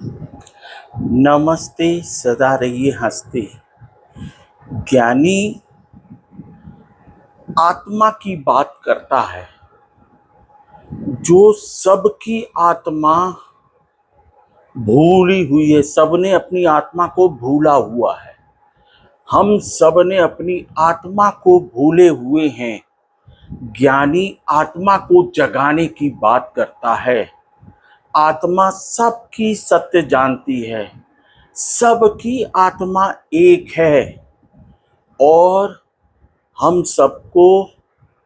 नमस्ते सदा रहिए हंसते। ज्ञानी आत्मा की बात करता है, जो सबकी आत्मा भूली हुई है। सबने अपनी आत्मा को भूला हुआ है। हम सब ने अपनी आत्मा को भूले हुए हैं। ज्ञानी आत्मा को जगाने की बात करता है। आत्मा सबकी सत्य जानती है। सबकी आत्मा एक है और हम सबको,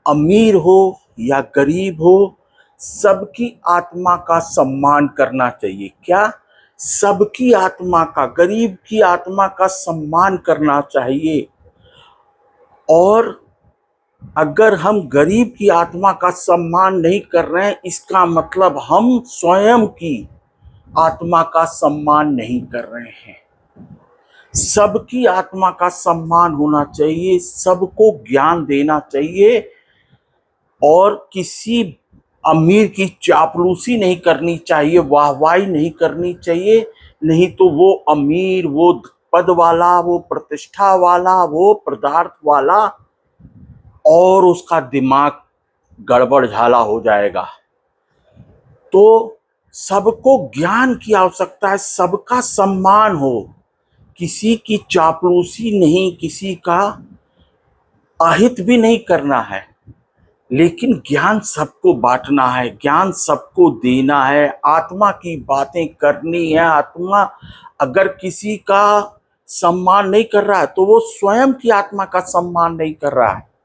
अमीर हो या गरीब हो, सबकी आत्मा का सम्मान करना चाहिए। क्या? सबकी आत्मा का, गरीब की आत्मा का सम्मान करना चाहिए। और अगर हम गरीब की आत्मा का सम्मान नहीं कर रहे हैं, इसका मतलब हम स्वयं की आत्मा का सम्मान नहीं कर रहे हैं। सबकी आत्मा का सम्मान होना चाहिए, सबको ज्ञान देना चाहिए और किसी अमीर की चापलूसी नहीं करनी चाहिए, वाहवाही नहीं करनी चाहिए। नहीं तो वो अमीर, वो पद वाला, वो प्रतिष्ठा वाला, वो पदार्थ वाला, और उसका दिमाग गड़बड़ झाला हो जाएगा। तो सबको ज्ञान की आवश्यकता है, सबका सम्मान हो, किसी की चापलूसी नहीं, किसी का अहित भी नहीं करना है। लेकिन ज्ञान सबको बांटना है, ज्ञान सबको देना है, आत्मा की बातें करनी है। आत्मा अगर किसी का सम्मान नहीं कर रहा है तो वो स्वयं की आत्मा का सम्मान नहीं कर रहा है।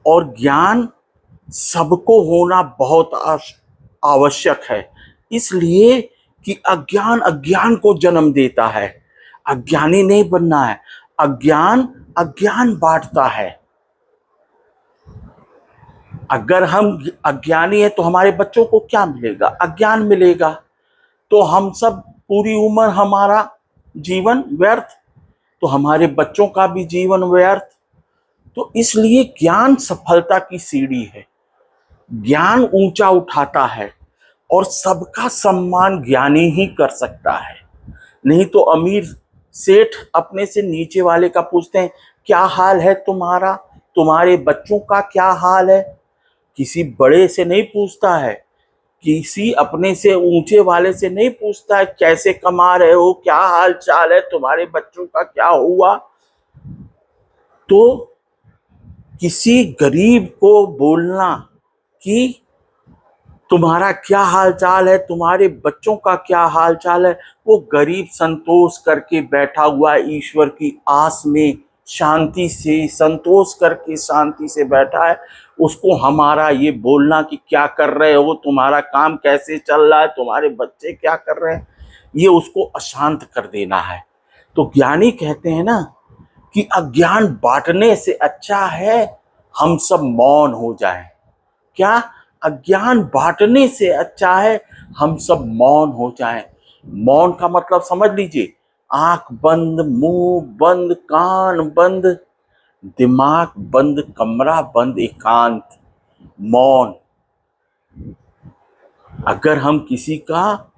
और ज्ञान सबको होना बहुत आवश्यक है, इसलिए कि अज्ञान अज्ञान को जन्म देता है। अज्ञानी नहीं बनना है। अज्ञान अज्ञान बांटता है। अगर हम अज्ञानी हैं तो हमारे बच्चों को क्या मिलेगा? अज्ञान मिलेगा। तो हम सब पूरी उम्र हमारा जीवन व्यर्थ, तो हमारे बच्चों का भी जीवन व्यर्थ। तो इसलिए ज्ञान सफलता की सीढ़ी है। ज्ञान ऊंचा उठाता है और सबका सम्मान ज्ञानी ही कर सकता है। नहीं तो अमीर सेठ अपने से नीचे वाले का पूछते हैं, क्या हाल है तुम्हारा, तुम्हारे बच्चों का क्या हाल है? किसी बड़े से नहीं पूछता है, किसी अपने से ऊंचे वाले से नहीं पूछता है, कैसे कमा रहे हो, क्या हाल चाल है, तुम्हारे बच्चों का क्या हुआ। तो किसी गरीब को बोलना कि तुम्हारा क्या हाल चाल है, तुम्हारे बच्चों का क्या हाल चाल है, वो गरीब संतोष करके बैठा हुआ है, ईश्वर की आस में शांति से संतोष करके शांति से बैठा है। उसको हमारा ये बोलना कि क्या कर रहे हो, तुम्हारा काम कैसे चल रहा है, तुम्हारे बच्चे क्या कर रहे हैं, ये उसको अशांत कर देना है। तो ज्ञानी कहते हैं ना कि अज्ञान बांटने से अच्छा है हम सब मौन हो जाएं। क्या? अज्ञान बांटने से अच्छा है हम सब मौन हो जाएं। मौन का मतलब समझ लीजिए, आंख बंद, मुंह बंद, कान बंद, दिमाग बंद, कमरा बंद, एकांत, मौन। अगर हम किसी का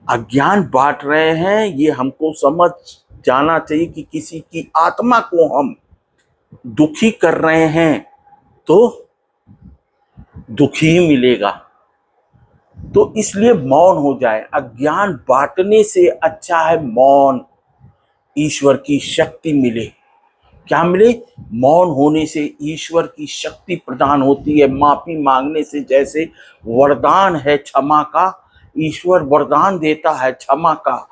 अज्ञान बांट रहे हैं, ये हमको समझ जाना चाहिए कि किसी की आत्मा को हम दुखी कर रहे हैं तो दुखी ही मिलेगा। तो इसलिए मौन हो जाए। अज्ञान बांटने से अच्छा है मौन। ईश्वर की शक्ति मिले। क्या मिले? मौन होने से ईश्वर की शक्ति प्रदान होती है। माफी मांगने से, जैसे वरदान है क्षमा का, ईश्वर वरदान देता है क्षमा का,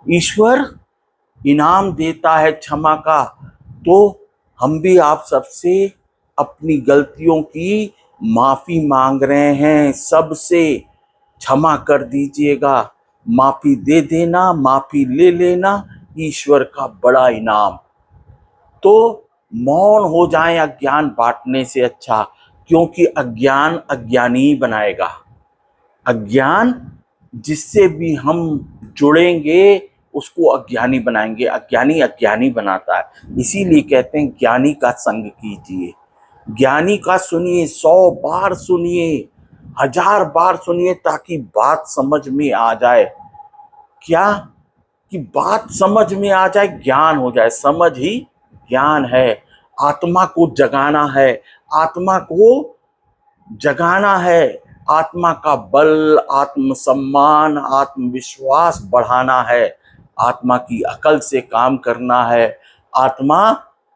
ईश्वर इनाम देता है क्षमा का। तो हम भी आप सबसे अपनी गलतियों की माफी मांग रहे हैं। सबसे क्षमा कर दीजिएगा, माफी दे देना, माफी ले लेना, ईश्वर का बड़ा इनाम। तो मौन हो जाएं अज्ञान बांटने से अच्छा, क्योंकि अज्ञान अज्ञानी बनाएगा। अज्ञान जिससे भी हम जुड़ेंगे उसको अज्ञानी बनाएंगे। अज्ञानी अज्ञानी बनाता है। इसीलिए कहते हैं ज्ञानी का संग कीजिए। ज्ञानी का सुनिए, 100 बार सुनिए, 1000 बार सुनिए, ताकि बात समझ में आ जाए। क्या? कि बात समझ में आ जाए, ज्ञान हो जाए। समझ ही ज्ञान है। आत्मा को जगाना है, आत्मा को जगाना है। आत्मा का बल, आत्मसम्मान, आत्मविश्वास बढ़ाना है। आत्मा की अकल से काम करना है, आत्मा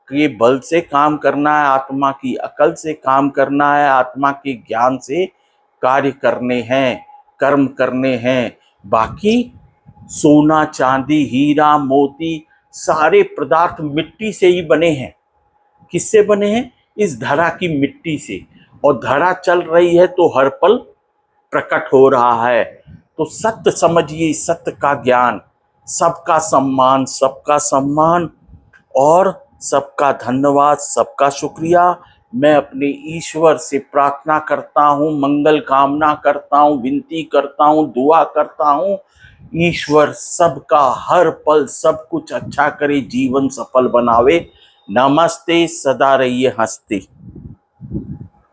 के बल से काम करना है, आत्मा की अकल से काम करना है, आत्मा के ज्ञान से कार्य करने हैं, कर्म करने हैं। बाकी सोना, चांदी, हीरा, मोती सारे पदार्थ मिट्टी से ही बने हैं। किससे बने हैं? इस धरा की मिट्टी से। और धरा चल रही है तो हर पल प्रकट हो रहा है। तो सत्य समझिए, सत्य का ज्ञान। सबका सम्मान, सबका सम्मान और सबका धन्यवाद, सबका शुक्रिया। मैं अपने ईश्वर से प्रार्थना करता हूँ, मंगल कामना करता हूँ, विनती करता हूँ, दुआ करता हूँ। ईश्वर सबका हर पल सब कुछ अच्छा करे, जीवन सफल बनावे। नमस्ते, सदा रहिए हंसते।